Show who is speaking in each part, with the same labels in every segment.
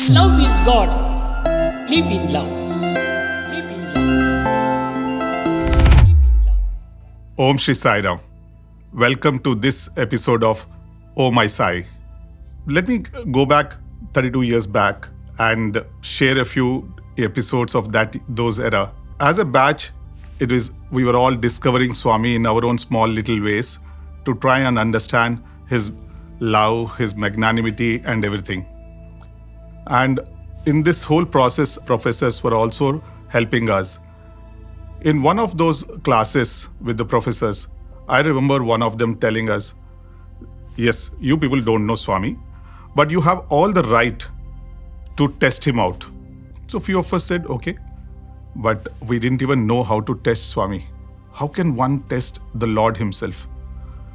Speaker 1: Love is God. Live in love. Live in love. Live in love.
Speaker 2: Om Shri Sai Ram. Welcome to this episode of Oh My Sai. Let me go back 32 years back and share a few episodes of those era. As a batch, we were all discovering Swami in our own small little ways to try and understand his love, his magnanimity and everything. And in this whole process, professors were also helping us. In one of those classes with the professors, I remember one of them telling us, yes, you people don't know Swami, but you have all the right to test him out. So few of us said, okay, but we didn't even know how to test Swami. How can one test the Lord himself?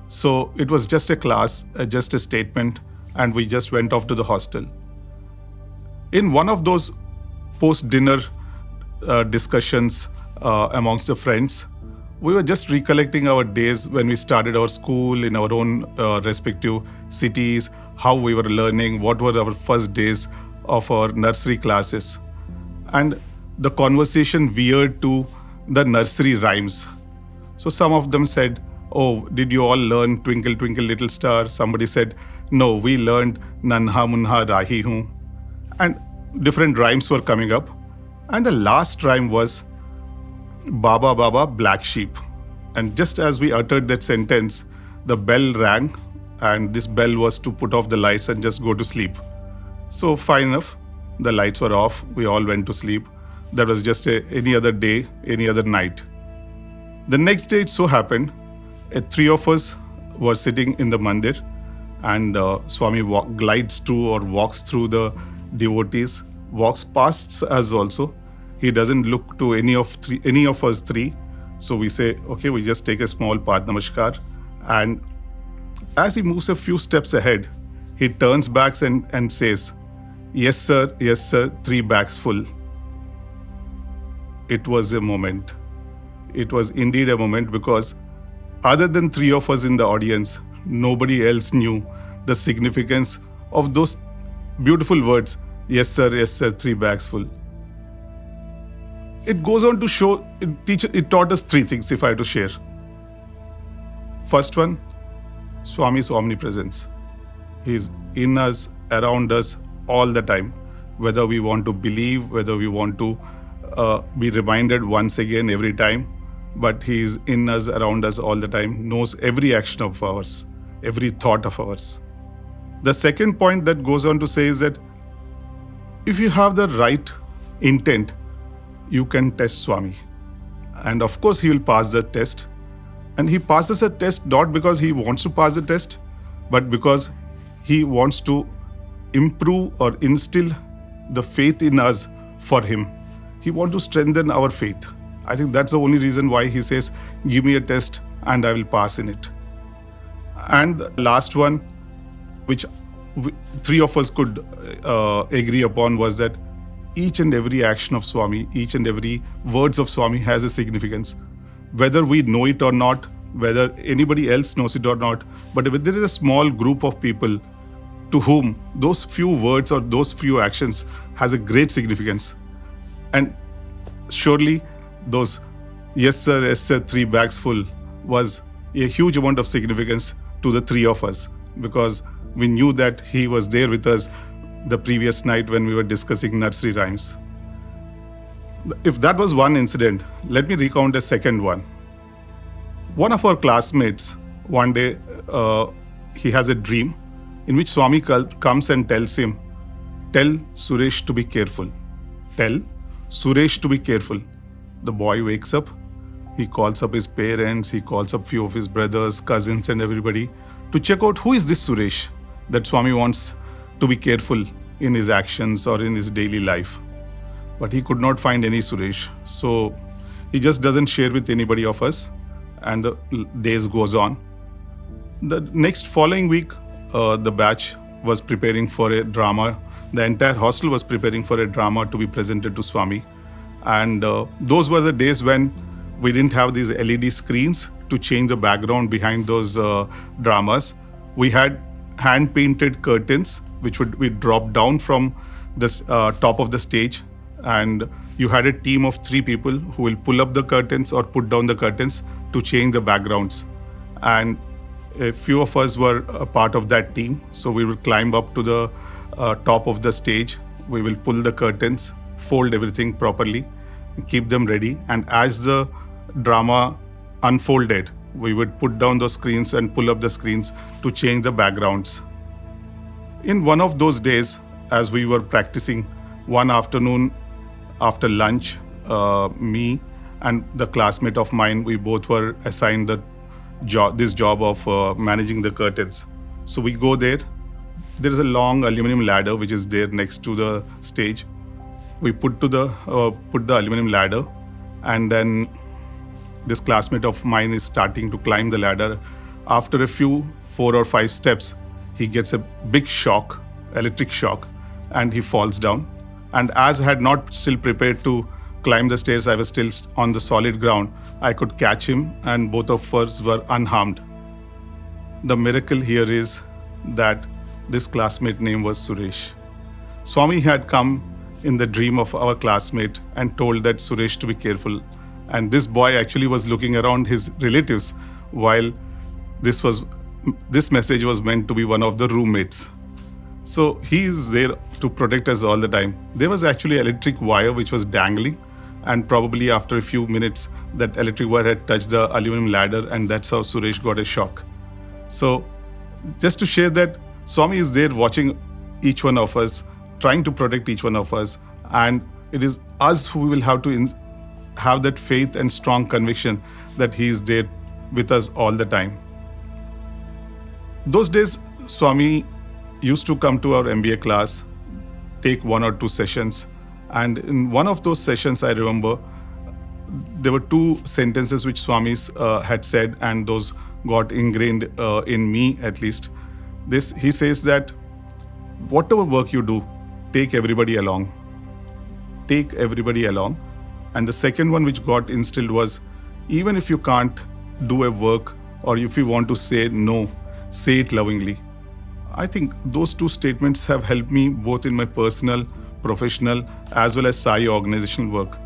Speaker 2: So it was just a class, just a statement, and we just went off to the hostel. In one of those post-dinner discussions amongst the friends, we were just recollecting our days when we started our school in our own respective cities, how we were learning, what were our first days of our nursery classes. And the conversation veered to the nursery rhymes. So some of them said, oh, did you all learn Twinkle Twinkle Little Star? Somebody said, no, we learned Nanha Munha Rahi Hoon. And different rhymes were coming up. And the last rhyme was Baba Baba Black Sheep. And just as we uttered that sentence, the bell rang, and this bell was to put off the lights and just go to sleep. So fine enough, the lights were off, we all went to sleep. That was just any other day, any other night. The next day it so happened, three of us were sitting in the mandir, and Swami glides through or walks through the devotees, walks past us also. He doesn't look to any of us three. So we say, okay, we just take a small Pad Namaskar. And as he moves a few steps ahead, he turns back and says, yes sir, 3 bags full. It was a moment. It was indeed a moment, because other than three of us in the audience, nobody else knew the significance of those beautiful words, yes sir, 3 bags full. It goes on to show, it taught us 3 things if I had to share. First one, Swami's omnipresence. He is in us, around us all the time, whether we want to believe, whether we want to be reminded once again every time, but he is in us, around us all the time, knows every action of ours, every thought of ours. The second point that goes on to say is that if you have the right intent, you can test Swami. And of course, he will pass the test. And he passes a test not because he wants to pass the test, but because he wants to improve or instill the faith in us for him. He wants to strengthen our faith. I think that's the only reason why he says, give me a test and I will pass in it. And the last one, which three of us could agree upon, was that each and every action of Swami, each and every words of Swami has a significance. Whether we know it or not, whether anybody else knows it or not, but if there is a small group of people to whom those few words or those few actions has a great significance. And surely those yes sir, 3 bags full was a huge amount of significance to the three of us, because we knew that he was there with us the previous night when we were discussing nursery rhymes. If that was one incident, let me recount a second one. One of our classmates, one day, he has a dream in which Swami comes and tells him, tell Suresh to be careful. Tell Suresh to be careful. The boy wakes up, he calls up his parents, he calls up few of his brothers, cousins and everybody to check out who is this Suresh that Swami wants to be careful in his actions or in his daily life. But he could not find any Suresh. So he just doesn't share with anybody of us, and the days goes on. The next following week, the batch was preparing for a drama. The entire hostel was preparing for a drama to be presented to Swami. And those were the days when we didn't have these LED screens to change the background behind those dramas. We had hand-painted curtains which would be dropped down from the top of the stage, and you had a team of 3 people who will pull up the curtains or put down the curtains to change the backgrounds. And a few of us were a part of that team, so we will climb up to the top of the stage. We will pull the curtains, fold everything properly, keep them ready, and as the drama unfolded, we would put down those screens and pull up the screens to change the backgrounds. In one of those days, as we were practicing, one afternoon after lunch, me and the classmate of mine, we both were assigned this job of managing the curtains. So we go there. There is a long aluminum ladder which is there next to the stage. We put the aluminum ladder, and then this classmate of mine is starting to climb the ladder. After a few 4 or 5 steps, he gets a big shock, electric shock, and he falls down. And as I had not still prepared to climb the stairs, I was still on the solid ground. I could catch him, and both of us were unharmed. The miracle here is that this classmate name was Suresh. Swami had come in the dream of our classmate and told that Suresh to be careful. And this boy actually was looking around his relatives, while this message was meant to be one of the roommates. So he is there to protect us all the time. There was actually an electric wire which was dangling, and probably after a few minutes that electric wire had touched the aluminum ladder, and that's how Suresh got a shock. So just to share that Swami is there watching each one of us, trying to protect each one of us, and it is us who will have to have that faith and strong conviction that he is there with us all the time. Those days, Swami used to come to our MBA class, take 1 or 2 sessions, and in one of those sessions, I remember there were 2 sentences which Swamis had said, and those got ingrained in me at least. He says that whatever work you do, take everybody along. Take everybody along. And the second one which got instilled was, even if you can't do a work, or if you want to say no, say it lovingly. I think those 2 statements have helped me both in my personal, professional, as well as Sai organizational work,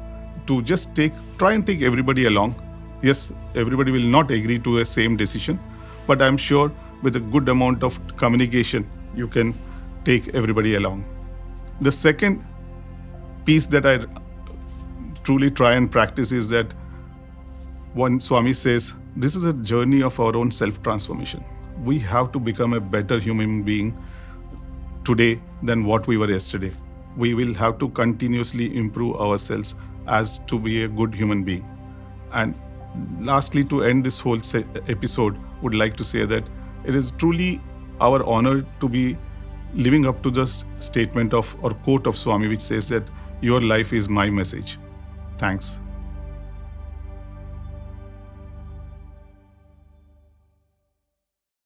Speaker 2: to just try and take everybody along. Yes, everybody will not agree to a same decision, but I'm sure with a good amount of communication, you can take everybody along. The second piece that I truly try and practice is that when Swami says, this is a journey of our own self-transformation. We have to become a better human being today than what we were yesterday. We will have to continuously improve ourselves as to be a good human being. And lastly, to end this whole episode, would like to say that it is truly our honor to be living up to the statement of or quote of Swami, which says that your life is my message. Thanks.